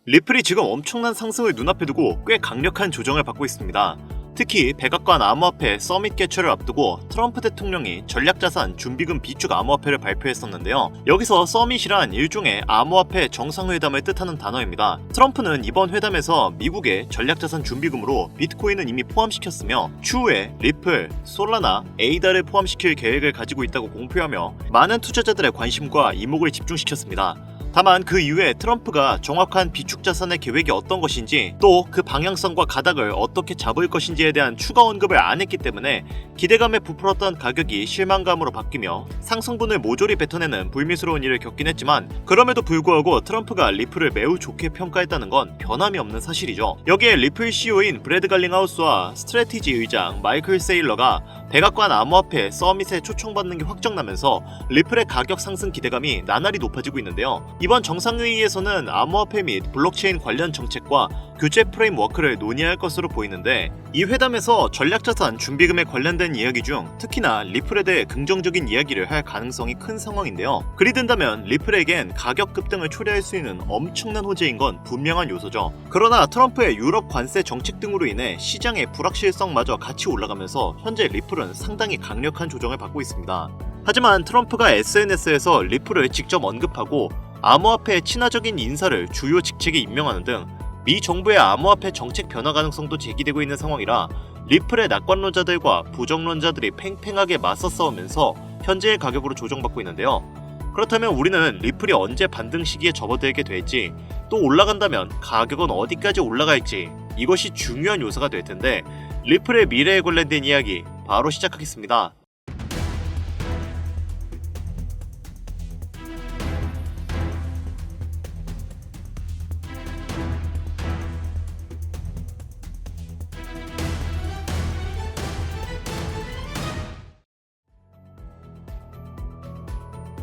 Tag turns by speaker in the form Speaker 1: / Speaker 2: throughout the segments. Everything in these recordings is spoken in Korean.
Speaker 1: 리플이 지금 엄청난 상승을 눈앞에 두고 꽤 강력한 조정을 받고 있습니다. 특히 백악관 암호화폐 서밋 개최를 앞두고 트럼프 대통령이 전략자산 준비금 비축 암호화폐를 발표했었는데요. 여기서 서밋이란 일종의 암호화폐 정상회담을 뜻하는 단어입니다. 트럼프는 이번 회담에서 미국의 전략자산 준비금으로 비트코인은 이미 포함시켰으며 추후에 리플, 솔라나, 에이다를 포함시킬 계획을 가지고 있다고 공표하며 많은 투자자들의 관심과 이목을 집중시켰습니다. 다만 그 이후에 트럼프가 정확한 비축 자산의 계획이 어떤 것인지 또 그 방향성과 가닥을 어떻게 잡을 것인지에 대한 추가 언급을 안 했기 때문에 기대감에 부풀었던 가격이 실망감으로 바뀌며 상승분을 모조리 뱉어내는 불미스러운 일을 겪긴 했지만 그럼에도 불구하고 트럼프가 리플을 매우 좋게 평가했다는 건 변함이 없는 사실이죠. 여기에 리플 CEO인 브래드 갈링하우스와 스트래티지 의장 마이클 세일러가 백악관 암호화폐 서밋에 초청받는 게 확정나면서 리플의 가격 상승 기대감이 나날이 높아지고 있는데요. 이번 정상회의에서는 암호화폐 및 블록체인 관련 정책과 규제 프레임워크를 논의할 것으로 보이는데 이 회담에서 전략자산 준비금에 관련된 이야기 중 특히나 리플에 대해 긍정적인 이야기를 할 가능성이 큰 상황인데요. 그리 된다면 리플에겐 가격 급등을 초래할 수 있는 엄청난 호재인 건 분명한 요소죠. 그러나 트럼프의 유럽 관세 정책 등으로 인해 시장의 불확실성마저 같이 올라가면서 현재 리플은 상당히 강력한 조정을 받고 있습니다. 하지만 트럼프가 SNS에서 리플을 직접 언급하고 암호화폐 친화적인 인사를 주요 직책에 임명하는 등 미 정부의 암호화폐 정책 변화 가능성도 제기되고 있는 상황이라 리플의 낙관론자들과 부정론자들이 팽팽하게 맞서 싸우면서 현재의 가격으로 조정받고 있는데요. 그렇다면 우리는 리플이 언제 반등 시기에 접어들게 될지 또 올라간다면 가격은 어디까지 올라갈지 이것이 중요한 요소가 될 텐데 리플의 미래에 관련된 이야기 바로 시작하겠습니다.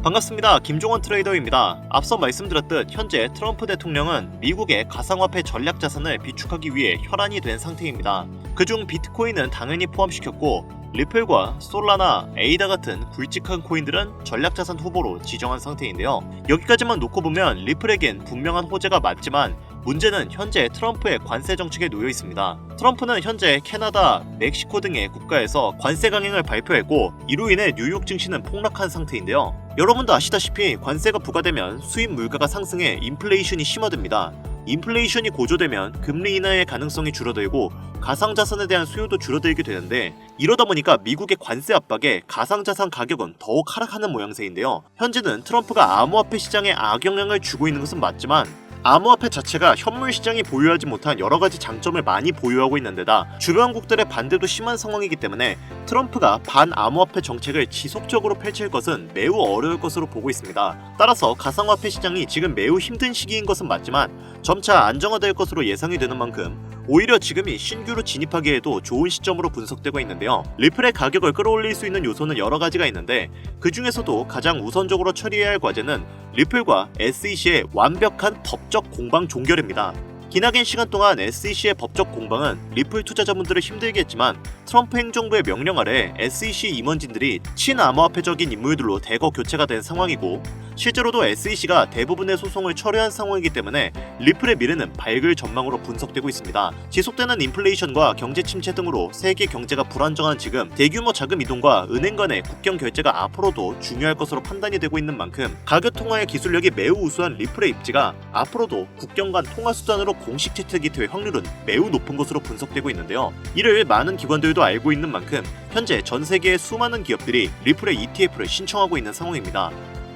Speaker 1: 반갑습니다. 김종원 트레이더입니다. 앞서 말씀드렸듯 현재 트럼프 대통령은 미국의 가상화폐 전략자산을 비축하기 위해 혈안이 된 상태입니다. 그중 비트코인은 당연히 포함시켰고 리플과 솔라나, 에이다 같은 굵직한 코인들은 전략자산 후보로 지정한 상태인데요. 여기까지만 놓고 보면 리플에겐 분명한 호재가 맞지만 문제는 현재 트럼프의 관세 정책에 놓여 있습니다. 트럼프는 현재 캐나다, 멕시코 등의 국가에서 관세 강행을 발표했고 이로 인해 뉴욕 증시는 폭락한 상태인데요. 여러분도 아시다시피 관세가 부과되면 수입 물가가 상승해 인플레이션이 심화됩니다. 인플레이션이 고조되면 금리 인하의 가능성이 줄어들고 가상자산에 대한 수요도 줄어들게 되는데 이러다 보니까 미국의 관세 압박에 가상자산 가격은 더욱 하락하는 모양새인데요. 현재는 트럼프가 암호화폐 시장에 악영향을 주고 있는 것은 맞지만 암호화폐 자체가 현물 시장이 보유하지 못한 여러가지 장점을 많이 보유하고 있는 데다 주변국들의 반대도 심한 상황이기 때문에 트럼프가 반암호화폐 정책을 지속적으로 펼칠 것은 매우 어려울 것으로 보고 있습니다. 따라서 가상화폐 시장이 지금 매우 힘든 시기인 것은 맞지만 점차 안정화될 것으로 예상이 되는 만큼 오히려 지금이 신규로 진입하기에도 좋은 시점으로 분석되고 있는데요. 리플의 가격을 끌어올릴 수 있는 요소는 여러 가지가 있는데 그 중에서도 가장 우선적으로 처리해야 할 과제는 리플과 SEC의 완벽한 법적 공방 종결입니다. 기나긴 시간 동안 SEC의 법적 공방은 리플 투자자분들을 힘들게 했지만 트럼프 행정부의 명령 아래 SEC 임원진들이 친암호화폐적인 인물들로 대거 교체가 된 상황이고 실제로도 SEC가 대부분의 소송을 철회한 상황이기 때문에 리플의 미래는 밝을 전망으로 분석되고 있습니다. 지속되는 인플레이션과 경제 침체 등으로 세계 경제가 불안정한 지금 대규모 자금 이동과 은행 간의 국경 결제가 앞으로도 중요할 것으로 판단이 되고 있는 만큼 가격 통화의 기술력이 매우 우수한 리플의 입지가 앞으로도 국경 간 통화 수단으로 공식 채택이 될 확률은 매우 높은 것으로 분석되고 있는데요. 이를 많은 기관들도 알고 있는 만큼 현재 전 세계의 수많은 기업들이 리플의 ETF를 신청하고 있는 상황입니다.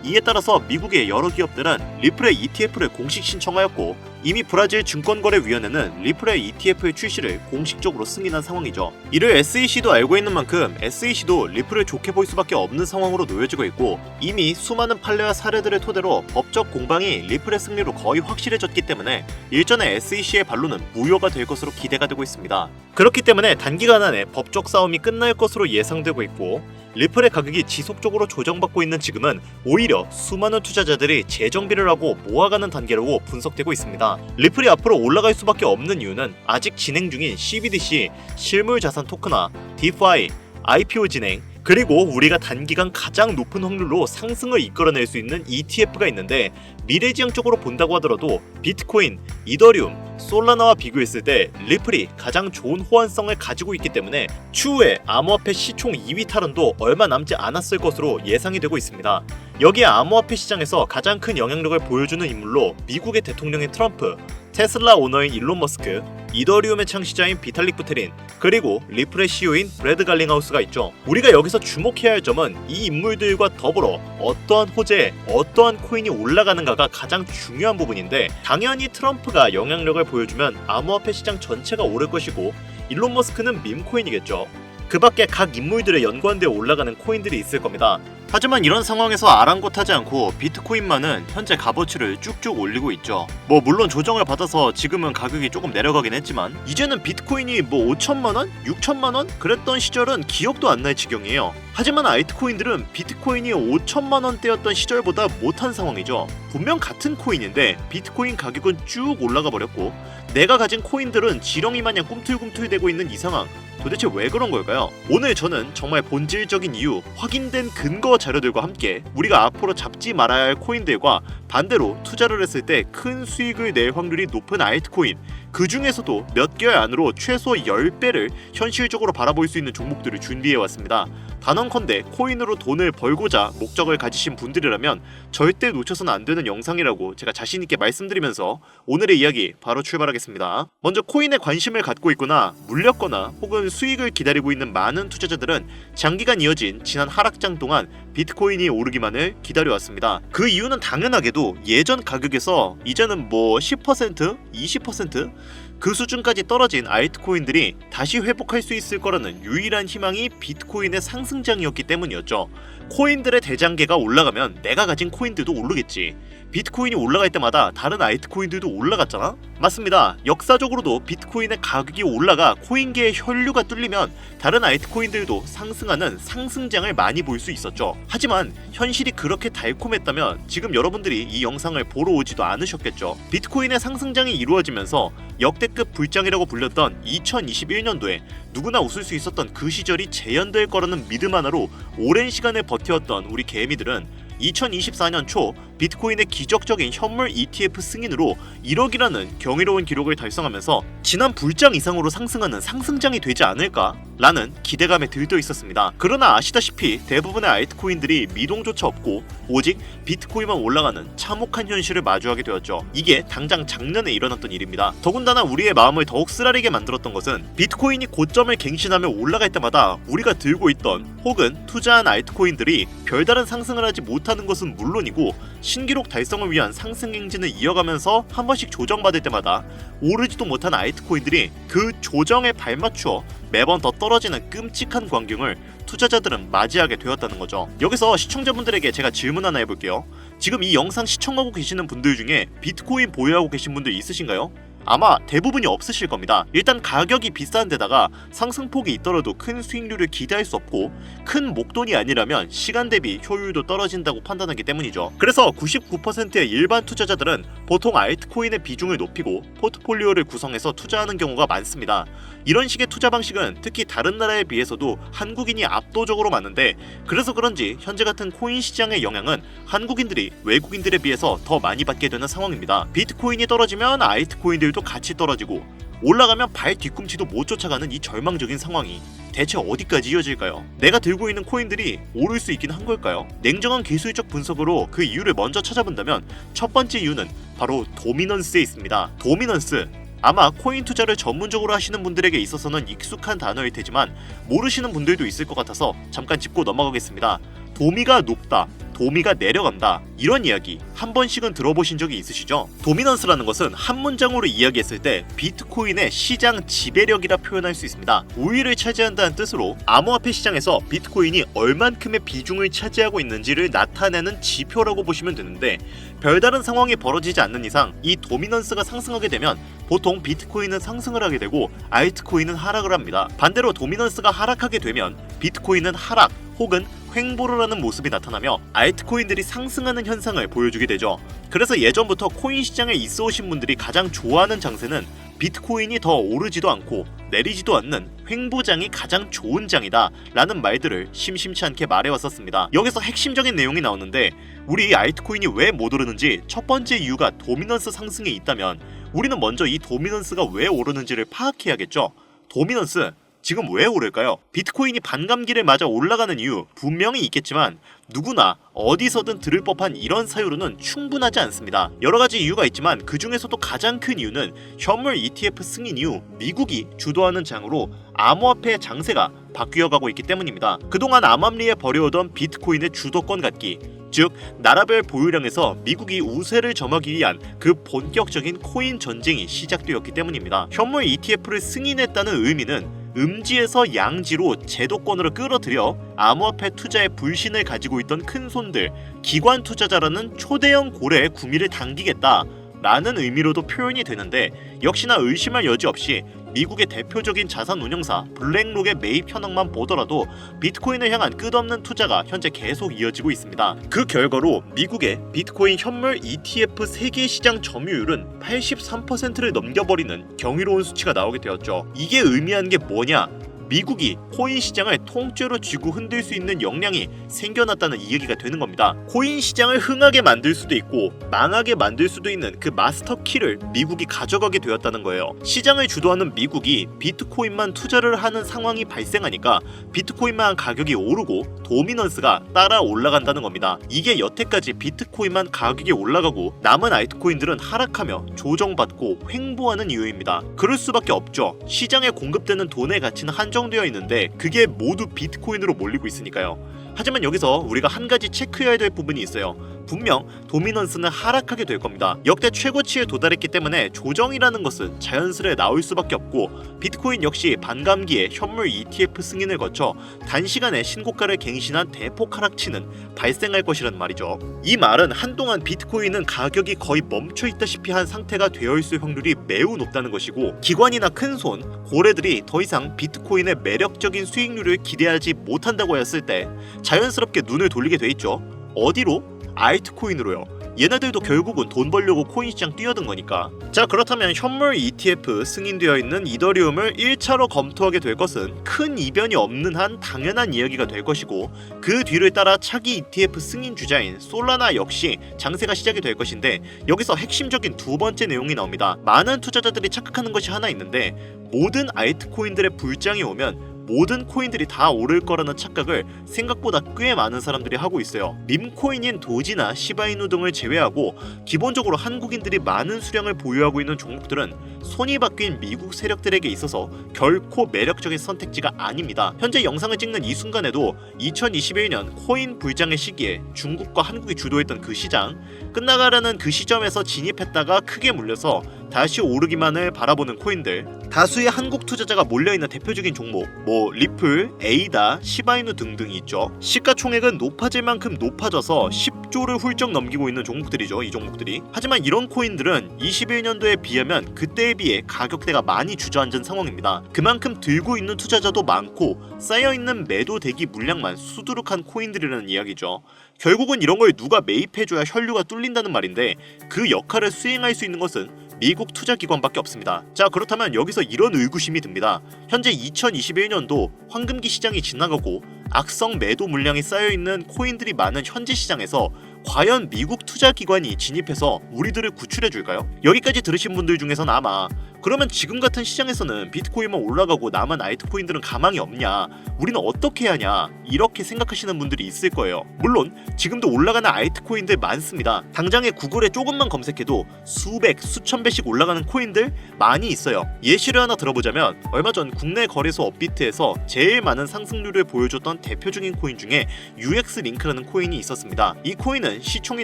Speaker 1: 이에 따라서 미국의 여러 기업들은 리플의 ETF를 공식 신청하였고 이미 브라질 증권거래위원회는 리플의 ETF의 출시를 공식적으로 승인한 상황이죠. 이를 SEC도 알고 있는 만큼 SEC도 리플을 좋게 볼 수밖에 없는 상황으로 놓여지고 있고 이미 수많은 판례와 사례들을 토대로 법적 공방이 리플의 승리로 거의 확실해졌기 때문에 일전의 SEC의 반론은 무효가 될 것으로 기대가 되고 있습니다. 그렇기 때문에 단기간 안에 법적 싸움이 끝날 것으로 예상되고 있고 리플의 가격이 지속적으로 조정받고 있는 지금은 오히려 수많은 투자자들이 재정비를 하고 모아가는 단계로 분석되고 있습니다. 리플이 앞으로 올라갈 수밖에 없는 이유는 아직 진행 중인 CBDC, 실물자산 토큰화, DeFi, IPO 진행, 그리고 우리가 단기간 가장 높은 확률로 상승을 이끌어낼 수 있는 ETF가 있는데, 미래지향적으로 본다고 하더라도 비트코인, 이더리움, 솔라나와 비교했을 때 리플이 가장 좋은 호환성을 가지고 있기 때문에 추후에 암호화폐 시총 2위 탈환도 얼마 남지 않았을 것으로 예상이 되고 있습니다. 여기에 암호화폐 시장에서 가장 큰 영향력을 보여주는 인물로 미국의 대통령인 트럼프, 테슬라 오너인 일론 머스크, 이더리움의 창시자인 비탈릭 부테린, 그리고 리플의 CEO인 브래드 갈링하우스가 있죠. 우리가 여기서 주목해야 할 점은 이 인물들과 더불어 어떠한 호재에 어떠한 코인이 올라가는가가 가장 중요한 부분인데, 당연히 트럼프가 영향력을 보여주면 암호화폐 시장 전체가 오를 것이고 일론 머스크는 밈코인이겠죠. 그 밖에 각 인물들의 연관되어 올라가는 코인들이 있을 겁니다. 하지만 이런 상황에서 아랑곳하지 않고 비트코인만은 현재 값어치를 쭉쭉 올리고 있죠. 물론 조정을 받아서 지금은 가격이 조금 내려가긴 했지만, 이제는 비트코인이 5천만원? 6천만원? 그랬던 시절은 기억도 안 날 지경이에요. 하지만 알트코인들은 비트코인이 5천만원대였던 시절보다 못한 상황이죠. 분명 같은 코인인데 비트코인 가격은 쭉 올라가 버렸고, 내가 가진 코인들은 지렁이 마냥 꿈틀꿈틀대고 있는 이 상황, 도대체 왜 그런 걸까요? 오늘 저는 정말 본질적인 이유, 확인된 근거 자료들과 함께 우리가 앞으로 잡지 말아야 할 코인들과 반대로 투자를 했을 때 큰 수익을 낼 확률이 높은 알트코인, 그 중에서도 몇 개월 안으로 최소 10배를 현실적으로 바라볼 수 있는 종목들을 준비해왔습니다. 단언컨대 코인으로 돈을 벌고자 목적을 가지신 분들이라면 절대 놓쳐서는 안 되는 영상이라고 제가 자신있게 말씀드리면서 오늘의 이야기 바로 출발하겠습니다. 먼저 코인에 관심을 갖고 있거나 물렸거나 혹은 수익을 기다리고 있는 많은 투자자들은 장기간 이어진 지난 하락장 동안 비트코인이 오르기만을 기다려왔습니다. 그 이유는 당연하게도 예전 가격에서 이제는 10%, 20%? 그 수준까지 떨어진 알트코인들이 다시 회복할 수 있을 거라는 유일한 희망이 비트코인의 상승장이었기 때문이었죠. 코인들의 대장계가 올라가면 내가 가진 코인들도 오르겠지. 비트코인이 올라갈 때마다 다른 알트코인들도 올라갔잖아? 맞습니다. 역사적으로도 비트코인의 가격이 올라가 코인계의 혈류가 뚫리면 다른 알트코인들도 상승하는 상승장을 많이 볼 수 있었죠. 하지만 현실이 그렇게 달콤했다면 지금 여러분들이 이 영상을 보러 오지도 않으셨겠죠. 비트코인의 상승장이 이루어지면서 역대급 불장이라고 불렸던 2021년도에 누구나 웃을 수 있었던 그 시절이 재현될 거라는 믿음 하나로 오랜 시간을 버텨왔던 우리 개미들은 2024년 초 비트코인의 기적적인 현물 ETF 승인으로 1억이라는 경이로운 기록을 달성하면서 지난 불장 이상으로 상승하는 상승장이 되지 않을까? 라는 기대감에 들떠 있었습니다. 그러나 아시다시피 대부분의 알트코인들이 미동조차 없고 오직 비트코인만 올라가는 참혹한 현실을 마주하게 되었죠. 이게 당장 작년에 일어났던 일입니다. 더군다나 우리의 마음을 더욱 쓰라리게 만들었던 것은 비트코인이 고점을 갱신하며 올라갈 때마다 우리가 들고 있던 혹은 투자한 알트코인들이 별다른 상승을 하지 못하는 것은 물론이고 신기록 달성을 위한 상승 행진을 이어가면서 한 번씩 조정받을 때마다 오르지도 못한 알트코인들이 그 조정에 발맞추어 매번 더 떨어지는 끔찍한 광경을 투자자들은 맞이하게 되었다는 거죠. 여기서 시청자분들에게 제가 질문 하나 해볼게요. 지금 이 영상 시청하고 계시는 분들 중에 비트코인 보유하고 계신 분들 있으신가요? 아마 대부분이 없으실 겁니다. 일단 가격이 비싼 데다가 상승폭이 있더라도 큰 수익률을 기대할 수 없고 큰 목돈이 아니라면 시간 대비 효율도 떨어진다고 판단하기 때문이죠. 그래서 99%의 일반 투자자들은 보통 알트코인의 비중을 높이고 포트폴리오를 구성해서 투자하는 경우가 많습니다. 이런 식의 투자 방식은 특히 다른 나라에 비해서도 한국인이 압도적으로 많은데, 그래서 그런지 현재 같은 코인 시장의 영향은 한국인들이 외국인들에 비해서 더 많이 받게 되는 상황입니다. 비트코인이 떨어지면 알트코인들도 같이 떨어지고 올라가면 발 뒤꿈치도 못 쫓아가는 이 절망적인 상황이 대체 어디까지 이어질까요? 내가 들고 있는 코인들이 오를 수 있긴 한 걸까요? 냉정한 기술적 분석으로 그 이유를 먼저 찾아본다면 첫 번째 이유는 바로 도미넌스에 있습니다. 도미넌스, 아마 코인 투자를 전문적으로 하시는 분들에게 있어서는 익숙한 단어일 테지만 모르시는 분들도 있을 것 같아서 잠깐 짚고 넘어가겠습니다. 도미가 높다, 도미가 내려간다, 이런 이야기 한 번씩은 들어보신 적이 있으시죠? 도미넌스라는 것은 한 문장으로 이야기했을 때 비트코인의 시장 지배력이라 표현할 수 있습니다. 우위를 차지한다는 뜻으로 암호화폐 시장에서 비트코인이 얼만큼의 비중을 차지하고 있는지를 나타내는 지표라고 보시면 되는데, 별다른 상황이 벌어지지 않는 이상 이 도미넌스가 상승하게 되면 보통 비트코인은 상승을 하게 되고 알트코인은 하락을 합니다. 반대로 도미넌스가 하락하게 되면 비트코인은 하락 혹은 횡보를 하는 모습이 나타나며 알트코인들이 상승하는 현상을 보여주게 되죠. 그래서 예전부터 코인 시장에 있어 오신 분들이 가장 좋아하는 장세는 비트코인이 더 오르지도 않고 내리지도 않는 횡보장이 가장 좋은 장이다 라는 말들을 심심치 않게 말해왔었습니다. 여기서 핵심적인 내용이 나오는데, 우리 알트코인이 왜 못 오르는지 첫 번째 이유가 도미넌스 상승에 있다면 우리는 먼저 이 도미넌스가 왜 오르는지를 파악해야겠죠. 도미넌스, 지금 왜 오를까요? 비트코인이 반감기를 맞아 올라가는 이유 분명히 있겠지만 누구나 어디서든 들을 법한 이런 사유로는 충분하지 않습니다. 여러가지 이유가 있지만 그 중에서도 가장 큰 이유는 현물 ETF 승인 이후 미국이 주도하는 장으로 암호화폐 장세가 바뀌어가고 있기 때문입니다. 그동안 암암리에 벌여오던 비트코인의 주도권 갖기, 즉 나라별 보유량에서 미국이 우세를 점하기 위한 그 본격적인 코인 전쟁이 시작되었기 때문입니다. 현물 ETF를 승인했다는 의미는 음지에서 양지로 제도권으로 끌어들여 암호화폐 투자에 불신을 가지고 있던 큰손들, 기관 투자자라는 초대형 고래의 구미를 당기겠다 라는 의미로도 표현이 되는데, 역시나 의심할 여지 없이 미국의 대표적인 자산 운용사 블랙록의 매입 현황만 보더라도 비트코인을 향한 끝없는 투자가 현재 계속 이어지고 있습니다. 그 결과로 미국의 비트코인 현물 ETF 세계 시장 점유율은 83%를 넘겨버리는 경이로운 수치가 나오게 되었죠. 이게 의미하는 게 뭐냐? 미국이 코인 시장을 통째로 쥐고 흔들 수 있는 역량이 생겨났다는 이야기가 되는 겁니다. 코인 시장을 흥하게 만들 수도 있고 망하게 만들 수도 있는 그 마스터 키를 미국이 가져가게 되었다는 거예요. 시장을 주도하는 미국이 비트코인만 투자를 하는 상황이 발생하니까 비트코인만 가격이 오르고 도미넌스가 따라 올라간다는 겁니다. 이게 여태까지 비트코인만 가격이 올라가고 남은 알트코인들은 하락하며 조정받고 횡보하는 이유입니다. 그럴 수밖에 없죠. 시장에 공급되는 돈의 가치는 한정되어 있는데 그게 모두 비트코인으로 몰리고 있으니까요. 하지만 여기서 우리가 한 가지 체크해야 될 부분이 있어요. 분명 도미넌스는 하락하게 될 겁니다. 역대 최고치에 도달했기 때문에 조정이라는 것은 자연스레 나올 수밖에 없고, 비트코인 역시 반감기에 현물 ETF 승인을 거쳐 단시간에 신고가를 갱신한 대폭 하락치는 발생할 것이란 말이죠. 이 말은 한동안 비트코인은 가격이 거의 멈춰있다시피 한 상태가 되어 있을 확률이 매우 높다는 것이고, 기관이나 큰손, 고래들이 더 이상 비트코인의 매력적인 수익률을 기대하지 못한다고 했을 때 자연스럽게 눈을 돌리게 돼 있죠. 어디로? 알트코인으로요. 얘네들도 결국은 돈 벌려고 코인 시장 뛰어든 거니까. 자, 그렇다면 현물 ETF 승인되어 있는 이더리움을 1차로 검토하게 될 것은 큰 이변이 없는 한 당연한 이야기가 될 것이고, 그 뒤를 따라 차기 ETF 승인 주자인 솔라나 역시 장세가 시작이 될 것인데, 여기서 핵심적인 두 번째 내용이 나옵니다. 많은 투자자들이 착각하는 것이 하나 있는데, 모든 알트코인들의 불장이 오면 모든 코인들이 다 오를 거라는 착각을 생각보다 꽤 많은 사람들이 하고 있어요. 밈코인인 도지나 시바이누 등을 제외하고 기본적으로 한국인들이 많은 수량을 보유하고 있는 종목들은 손이 바뀐 미국 세력들에게 있어서 결코 매력적인 선택지가 아닙니다. 현재 영상을 찍는 이 순간에도 2021년 코인 불장의 시기에 중국과 한국이 주도했던 그 시장, 끝나가라는 그 시점에서 진입했다가 크게 물려서 다시 오르기만을 바라보는 코인들, 다수의 한국 투자자가 몰려있는 대표적인 종목, 리플, 에이다, 시바이누 등등이 있죠. 시가총액은 높아질 만큼 높아져서 10조를 훌쩍 넘기고 있는 종목들이죠. 이 종목들이. 하지만 이런 코인들은 21년도에 비하면 그때에 비해 가격대가 많이 주저앉은 상황입니다. 그만큼 들고 있는 투자자도 많고 쌓여있는 매도 대기 물량만 수두룩한 코인들이라는 이야기죠. 결국은 이런 걸 누가 매입해줘야 혈류가 뚫린다는 말인데, 그 역할을 수행할 수 있는 것은 미국 투자기관밖에 없습니다. 자, 그렇다면 여기서 이런 의구심이 듭니다. 현재 2021년도 황금기 시장이 지나가고 악성 매도 물량이 쌓여있는 코인들이 많은 현재 시장에서 과연 미국 투자기관이 진입해서 우리들을 구출해줄까요? 여기까지 들으신 분들 중에서는 아마 그러면 지금 같은 시장에서는 비트코인만 올라가고 남은 알트코인들은 가망이 없냐, 우리는 어떻게 해야 하냐, 이렇게 생각하시는 분들이 있을 거예요. 물론 지금도 올라가는 알트코인들 많습니다. 당장에 구글에 조금만 검색해도 수백, 수천 배씩 올라가는 코인들 많이 있어요. 예시를 하나 들어보자면, 얼마 전 국내 거래소 업비트에서 제일 많은 상승률을 보여줬던 대표적인 코인 중에 UX링크라는 코인이 있었습니다. 이 코인은 시총이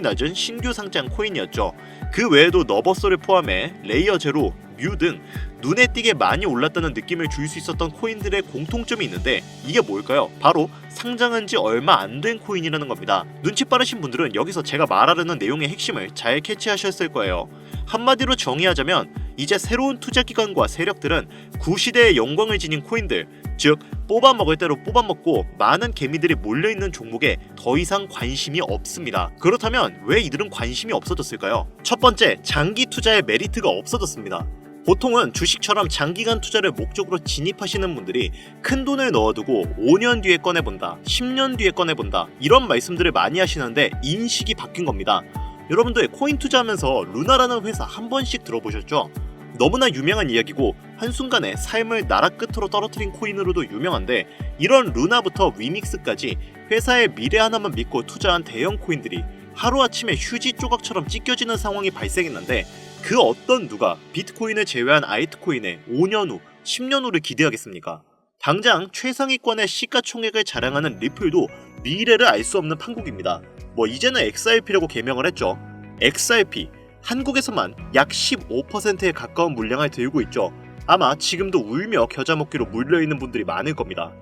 Speaker 1: 낮은 신규 상장 코인이었죠. 그 외에도 너버서를 포함해 레이어 제로, 뮤 등 눈에 띄게 많이 올랐다는 느낌을 줄 수 있었던 코인들의 공통점이 있는데, 이게 뭘까요? 바로 상장한 지 얼마 안 된 코인이라는 겁니다. 눈치 빠르신 분들은 여기서 제가 말하려는 내용의 핵심을 잘 캐치하셨을 거예요. 한마디로 정의하자면 이제 새로운 투자기관과 세력들은 구시대의 영광을 지닌 코인들, 즉 뽑아먹을 대로 뽑아먹고 많은 개미들이 몰려있는 종목에 더 이상 관심이 없습니다. 그렇다면 왜 이들은 관심이 없어졌을까요? 첫 번째, 장기 투자의 메리트가 없어졌습니다. 보통은 주식처럼 장기간 투자를 목적으로 진입하시는 분들이 큰 돈을 넣어두고 5년 뒤에 꺼내본다, 10년 뒤에 꺼내본다 이런 말씀들을 많이 하시는데 인식이 바뀐 겁니다. 여러분들 코인 투자하면서 루나라는 회사 한 번씩 들어보셨죠? 너무나 유명한 이야기고 한순간에 삶을 나라 끝으로 떨어뜨린 코인으로도 유명한데, 이런 루나부터 위믹스까지 회사의 미래 하나만 믿고 투자한 대형 코인들이 하루아침에 휴지 조각처럼 찢겨지는 상황이 발생했는데, 그 어떤 누가 비트코인을 제외한 알트코인에 5년 후, 10년 후를 기대하겠습니까? 당장 최상위권의 시가총액을 자랑하는 리플도 미래를 알 수 없는 판국입니다. 이제는 XRP라고 개명을 했죠. XRP, 한국에서만 약 15%에 가까운 물량을 들고 있죠. 아마 지금도 울며 겨자 먹기로 물려있는 분들이 많을 겁니다.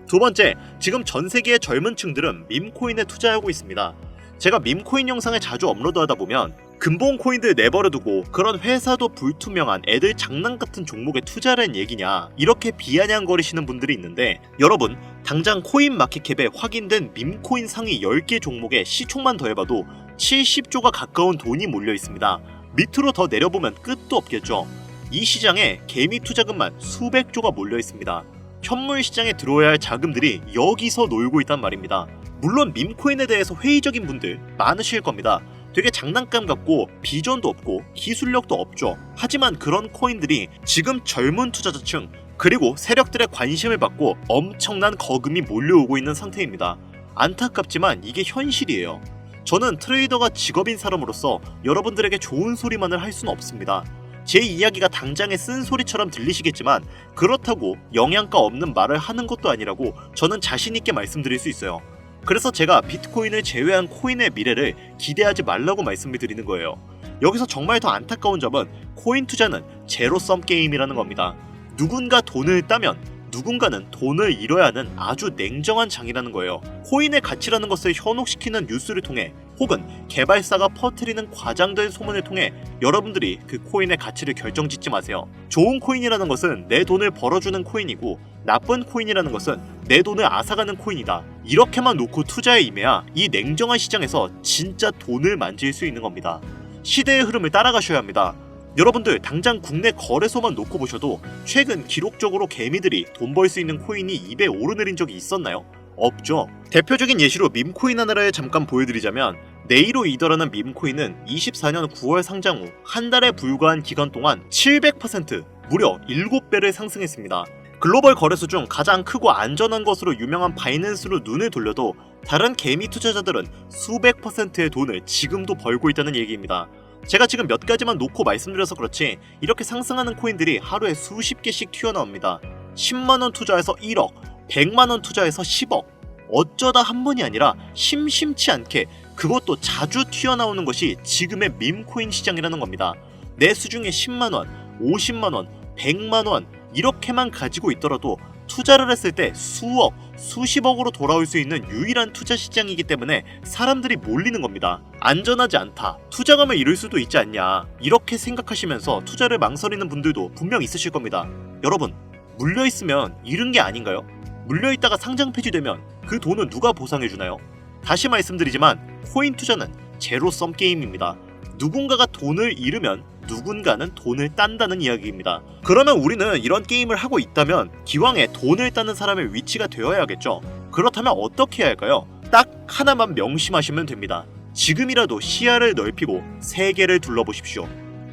Speaker 1: 두 번째, 지금 전 세계의 젊은 층들은 밈코인에 투자하고 있습니다. 제가 밈코인 영상을 자주 업로드하다 보면 근본 코인들 내버려두고 그런 회사도 불투명한 애들 장난 같은 종목에 투자라는 얘기냐 이렇게 비아냥거리시는 분들이 있는데, 여러분 당장 코인마켓캡에 확인된 밈코인 상위 10개 종목의 시총만 더해봐도 70조가 가까운 돈이 몰려 있습니다. 밑으로 더 내려보면 끝도 없겠죠. 이 시장에 개미 투자금만 수백조가 몰려 있습니다. 현물 시장에 들어와야 할 자금들이 여기서 놀고 있단 말입니다. 물론 밈코인에 대해서 회의적인 분들 많으실 겁니다. 되게 장난감 같고 비전도 없고 기술력도 없죠. 하지만 그런 코인들이 지금 젊은 투자자층 그리고 세력들의 관심을 받고 엄청난 거금이 몰려오고 있는 상태입니다. 안타깝지만 이게 현실이에요. 저는 트레이더가 직업인 사람으로서 여러분들에게 좋은 소리만을 할 수는 없습니다. 제 이야기가 당장의 쓴소리처럼 들리시겠지만 그렇다고 영양가 없는 말을 하는 것도 아니라고 저는 자신있게 말씀드릴 수 있어요. 그래서 제가 비트코인을 제외한 코인의 미래를 기대하지 말라고 말씀을 드리는 거예요. 여기서 정말 더 안타까운 점은 코인 투자는 제로섬 게임이라는 겁니다. 누군가 돈을 따면 누군가는 돈을 잃어야 하는 아주 냉정한 장이라는 거예요. 코인의 가치라는 것을 현혹시키는 뉴스를 통해 혹은 개발사가 퍼뜨리는 과장된 소문을 통해 여러분들이 그 코인의 가치를 결정짓지 마세요. 좋은 코인이라는 것은 내 돈을 벌어주는 코인이고 나쁜 코인이라는 것은 내 돈을 앗아가는 코인이다. 이렇게만 놓고 투자에 임해야 이 냉정한 시장에서 진짜 돈을 만질 수 있는 겁니다. 시대의 흐름을 따라가셔야 합니다. 여러분들 당장 국내 거래소만 놓고 보셔도 최근 기록적으로 개미들이 돈 벌 수 있는 코인이 입에 오르내린 적이 있었나요? 없죠. 대표적인 예시로 밈코인 하나를 잠깐 보여드리자면, 네이로 이더라는 밈코인은 24년 9월 상장 후 한 달에 불과한 기간 동안 700% 무려 7배를 상승했습니다. 글로벌 거래소 중 가장 크고 안전한 것으로 유명한 바이낸스로 눈을 돌려도 다른 개미 투자자들은 수백 %의 돈을 지금도 벌고 있다는 얘기입니다. 제가 지금 몇 가지만 놓고 말씀드려서 그렇지 이렇게 상승하는 코인들이 하루에 수십 개씩 튀어나옵니다. 10만원 투자해서 1억, 100만원 투자해서 10억. 어쩌다 한 번이 아니라 심심치 않게 그것도 자주 튀어나오는 것이 지금의 밈코인 시장이라는 겁니다. 내 수중에 10만원, 50만원, 100만원 이렇게만 가지고 있더라도 투자를 했을 때 수억, 수십억으로 돌아올 수 있는 유일한 투자 시장이기 때문에 사람들이 몰리는 겁니다. 안전하지 않다, 투자감을 잃을 수도 있지 않냐 이렇게 생각하시면서 투자를 망설이는 분들도 분명 있으실 겁니다. 여러분, 물려있으면 잃은 게 아닌가요? 물려있다가 상장 폐지되면 그 돈은 누가 보상해주나요? 다시 말씀드리지만 코인 투자는 제로섬 게임입니다. 누군가가 돈을 잃으면 누군가는 돈을 딴다는 이야기입니다. 그러면 우리는 이런 게임을 하고 있다면 기왕에 돈을 따는 사람의 위치가 되어야겠죠. 그렇다면 어떻게 해야 할까요? 딱 하나만 명심하시면 됩니다. 지금이라도 시야를 넓히고 세계를 둘러보십시오.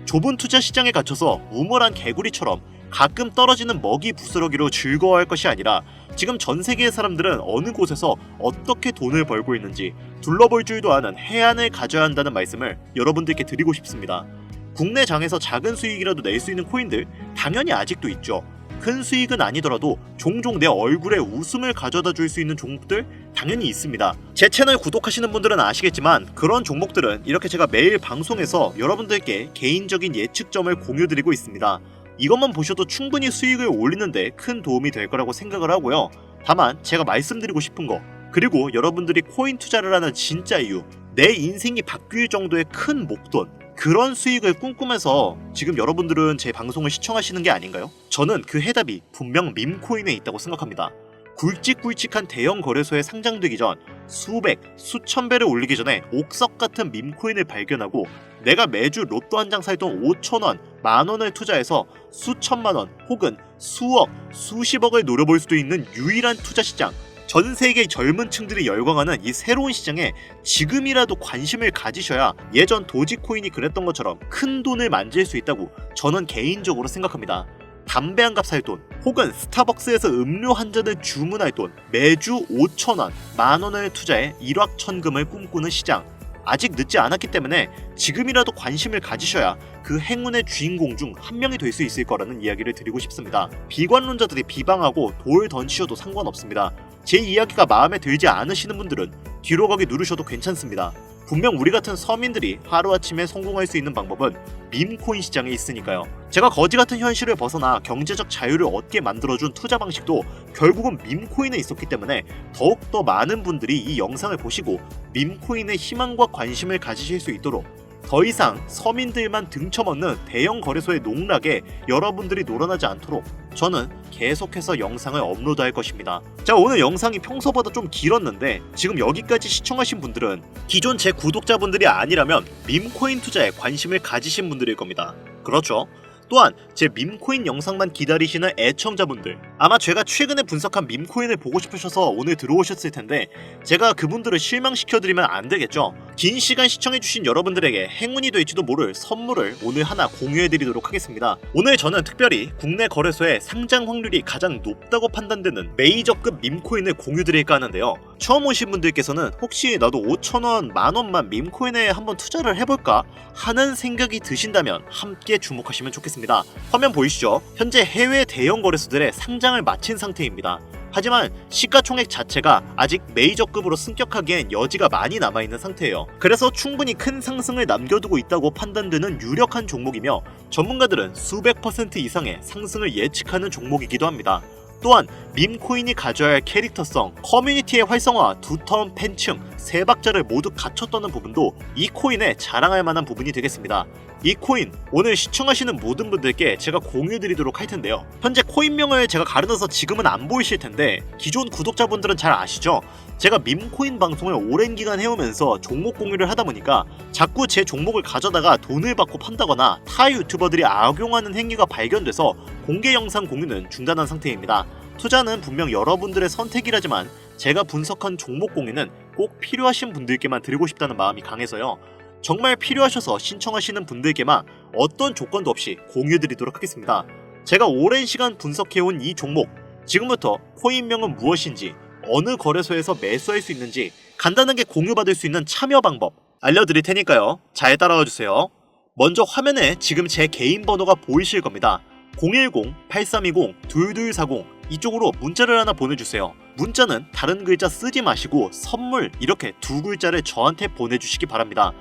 Speaker 1: 좁은 투자 시장에 갇혀서 우물한 개구리처럼 가끔 떨어지는 먹이 부스러기로 즐거워할 것이 아니라 지금 전 세계의 사람들은 어느 곳에서 어떻게 돈을 벌고 있는지 둘러볼 줄도 아는 해안을 가져야 한다는 말씀을 여러분들께 드리고 싶습니다. 국내 장에서 작은 수익이라도 낼 수 있는 코인들 당연히 아직도 있죠. 큰 수익은 아니더라도 종종 내 얼굴에 웃음을 가져다 줄 수 있는 종목들 당연히 있습니다. 제 채널 구독하시는 분들은 아시겠지만 그런 종목들은 이렇게 제가 매일 방송에서 여러분들께 개인적인 예측점을 공유드리고 있습니다. 이것만 보셔도 충분히 수익을 올리는데 큰 도움이 될 거라고 생각을 하고요. 다만 제가 말씀드리고 싶은 거, 그리고 여러분들이 코인 투자를 하는 진짜 이유, 내 인생이 바뀔 정도의 큰 목돈, 그런 수익을 꿈꾸면서 지금 여러분들은 제 방송을 시청하시는 게 아닌가요? 저는 그 해답이 분명 밈코인에 있다고 생각합니다. 굵직굵직한 대형 거래소에 상장되기 전 수백, 수천 배를 올리기 전에 옥석 같은 밈코인을 발견하고 내가 매주 로또 한 장 살 돈 5,000원, 10,000원을 투자해서 수천만원 혹은 수억, 수십억을 노려볼 수도 있는 유일한 투자 시장, 전 세계 젊은 층들이 열광하는 이 새로운 시장에 지금이라도 관심을 가지셔야 예전 도지코인이 그랬던 것처럼 큰 돈을 만질 수 있다고 저는 개인적으로 생각합니다. 담배 한 갑 살 돈, 혹은 스타벅스에서 음료 한 잔을 주문할 돈, 매주 5,000원, 10,000원을 투자해 일확천금을 꿈꾸는 시장. 아직 늦지 않았기 때문에 지금이라도 관심을 가지셔야 그 행운의 주인공 중 한 명이 될 수 있을 거라는 이야기를 드리고 싶습니다. 비관론자들이 비방하고 돌 던지셔도 상관없습니다. 제 이야기가 마음에 들지 않으시는 분들은 뒤로 가기 누르셔도 괜찮습니다. 분명 우리 같은 서민들이 하루아침에 성공할 수 있는 방법은 밈코인 시장에 있으니까요. 제가 거지 같은 현실을 벗어나 경제적 자유를 얻게 만들어준 투자 방식도 결국은 밈코인에 있었기 때문에 더욱더 많은 분들이 이 영상을 보시고 밈코인의 희망과 관심을 가지실 수 있도록, 더 이상 서민들만 등쳐먹는 대형 거래소의 농락에 여러분들이 놀아나지 않도록 저는 계속해서 영상을 업로드할 것입니다. 자, 오늘 영상이 평소보다 좀 길었는데 지금 여기까지 시청하신 분들은 기존 제 구독자분들이 아니라면 밈코인 투자에 관심을 가지신 분들일 겁니다. 그렇죠? 또한 제 밈코인 영상만 기다리시는 애청자분들, 아마 제가 최근에 분석한 밈코인을 보고 싶으셔서 오늘 들어오셨을 텐데 제가 그분들을 실망시켜드리면 안 되겠죠. 긴 시간 시청해주신 여러분들에게 행운이 될지도 모를 선물을 오늘 하나 공유해드리도록 하겠습니다. 오늘 저는 특별히 국내 거래소의 상장 확률이 가장 높다고 판단되는 메이저급 밈코인을 공유드릴까 하는데요. 처음 오신 분들께서는 혹시 나도 5,000원, 10,000원만 밈코인에 한번 투자를 해볼까 하는 생각이 드신다면 함께 주목하시면 좋겠습니다. 화면 보이시죠? 현재 해외 대형 거래소들의 상장을 마친 상태입니다. 하지만 시가총액 자체가 아직 메이저급으로 승격하기엔 여지가 많이 남아있는 상태예요. 그래서 충분히 큰 상승을 남겨두고 있다고 판단되는 유력한 종목이며 전문가들은 수백 % 이상의 상승을 예측하는 종목이기도 합니다. 또한 밈코인이 가져야 할 캐릭터성, 커뮤니티의 활성화, 두터운 팬층, 세 박자를 모두 갖췄다는 부분도 이 코인에 자랑할 만한 부분이 되겠습니다. 이 코인 오늘 시청하시는 모든 분들께 제가 공유드리도록 할 텐데요. 현재 코인명을 제가 가려놔서 지금은 안 보이실 텐데 기존 구독자분들은 잘 아시죠? 제가 밈코인 방송을 오랜 기간 해오면서 종목 공유를 하다 보니까 자꾸 제 종목을 가져다가 돈을 받고 판다거나 타 유튜버들이 악용하는 행위가 발견돼서 공개 영상 공유는 중단한 상태입니다. 투자는 분명 여러분들의 선택이라지만 제가 분석한 종목 공유는 꼭 필요하신 분들께만 드리고 싶다는 마음이 강해서요. 정말 필요하셔서 신청하시는 분들께만 어떤 조건도 없이 공유드리도록 하겠습니다. 제가 오랜 시간 분석해온 이 종목, 지금부터 코인명은 무엇인지, 어느 거래소에서 매수할 수 있는지 간단하게 공유받을 수 있는 참여 방법 알려드릴 테니까요. 잘 따라와 주세요. 먼저 화면에 지금 제 개인 번호가 보이실 겁니다. 010-8320-2240 이쪽으로 문자를 하나 보내주세요. 문자는 다른 글자 쓰지 마시고 선물 이렇게 두 글자를 저한테 보내주시기 바랍니다.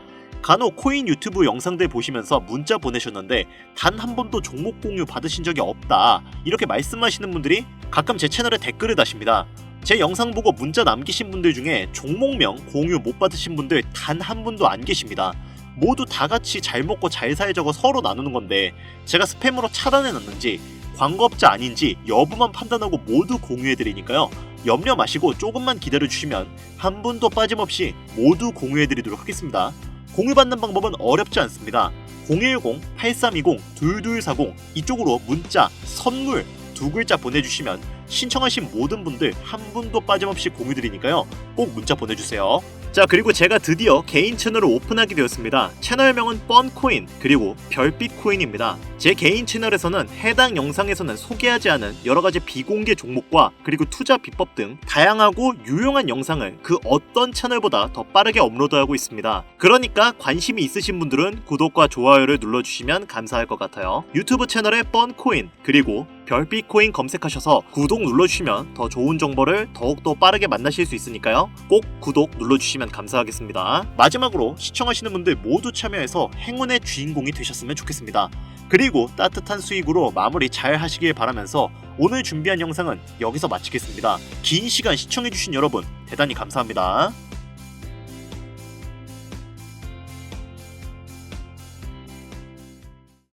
Speaker 1: 간혹 코인 유튜브 영상들 보시면서 문자 보내셨는데 단 한 번도 종목 공유 받으신 적이 없다 이렇게 말씀하시는 분들이 가끔 제 채널에 댓글을 다십니다. 제 영상 보고 문자 남기신 분들 중에 종목명 공유 못 받으신 분들 단 한 분도 안 계십니다. 모두 다 같이 잘 먹고 잘 살자고 서로 나누는 건데 제가 스팸으로 차단해놨는지 광고업자 아닌지 여부만 판단하고 모두 공유해드리니까요. 염려 마시고 조금만 기다려주시면 한 분도 빠짐없이 모두 공유해드리도록 하겠습니다. 공유받는 방법은 어렵지 않습니다. 010-8320-2240 이쪽으로 문자, 선물 두 글자 보내주시면 신청하신 모든 분들 한 분도 빠짐없이 공유드리니까요. 꼭 문자 보내주세요. 자, 그리고 제가 드디어 개인 채널을 오픈하게 되었습니다. 채널명은 뻔코인 그리고 별빛코인입니다. 제 개인 채널에서는 해당 영상에서는 소개하지 않은 여러가지 비공개 종목과 그리고 투자 비법 등 다양하고 유용한 영상을 그 어떤 채널보다 더 빠르게 업로드하고 있습니다. 그러니까 관심이 있으신 분들은 구독과 좋아요를 눌러주시면 감사할 것 같아요. 유튜브 채널에 뻔코인 그리고 별빛코인 검색하셔서 구독 눌러주시면 더 좋은 정보를 더욱더 빠르게 만나실 수 있으니까요. 꼭 구독 눌러주시면 감사하겠습니다. 마지막으로 시청하시는 분들 모두 참여해서 행운의 주인공이 되셨으면 좋겠습니다. 그리고 따뜻한 수익으로 마무리 잘 하시길 바라면서 오늘 준비한 영상은 여기서 마치겠습니다. 긴 시간 시청해주신 여러분 대단히 감사합니다.